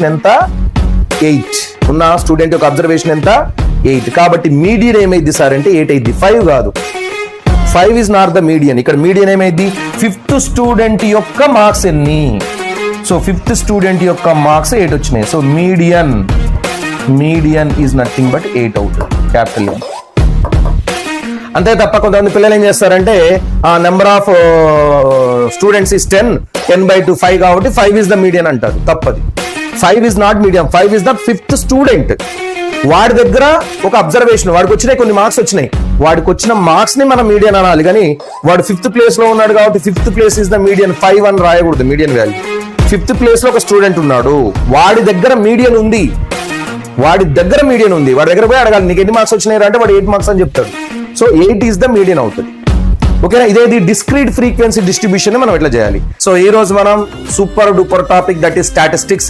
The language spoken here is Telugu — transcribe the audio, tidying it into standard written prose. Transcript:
ఎంత 8 ఉన్న స్టూడెంట్ యొక్క అబ్జర్వేషన్ ఎంత 8. కాబట్టి మీడియన్ ఏమైంది సార్ అంటే 8 అయింది, 5 కాదు. 5 ఇస్ నాట్ ద మీడియన్. ఇక్కడ మీడియన్ ఏమైంది, 5th స్టూడెంట్ యొక్క మార్క్స్ ఎన్ని? సో 5th స్టూడెంట్ యొక్క మార్క్స్ 8 వచ్చినాయి. So median is nothing but 8 అవుతుంది, క్యాపిటల్ M. అంతే తప్ప కొంతమంది పిల్లలు ఏం చేస్తారంటే నెంబర్ ఆఫ్ స్టూడెంట్స్ ఇస్ 10/2 5 కాబట్టి 5 ఇస్ ద మీడియన్ అంటారు. తప్పది. 5 is not medium, 5 is the 5th student. వాడి దగ్గర ఒక అబ్జర్వేషన్, వాడికి వచ్చినాయి కొన్ని మార్క్స్ వచ్చినాయి, వాడికి వచ్చిన మార్క్స్ ని మనం మీడియన్ అనాలి. కానీ వాడు 5th ప్లేస్ లో ఉన్నాడు కాబట్టి 5th place is the median, 5 అని రాయకూడదు మీడియన్ వాల్యూ. 5th ప్లేస్ లో ఒక స్టూడెంట్ ఉన్నాడు, వాడి దగ్గర మీడియన్ ఉంది, వాడి దగ్గర పోయి అడగాలి నీకు ఎన్ని మార్క్స్ వచ్చినాయి అంటే వాడు 8 మార్క్స్ అని చెప్తాడు. సో 8 ఈస్ ద మీడియన్ అవుతుంది. ఓకేనా? ఇదేది డిస్క్రీట్ ఫ్రీక్వెన్సీ డిస్ట్రిబ్యూషన్ మనం ఎట్లా చేయాలి. సో ఈ రోజు మనం super duper topic that is statistics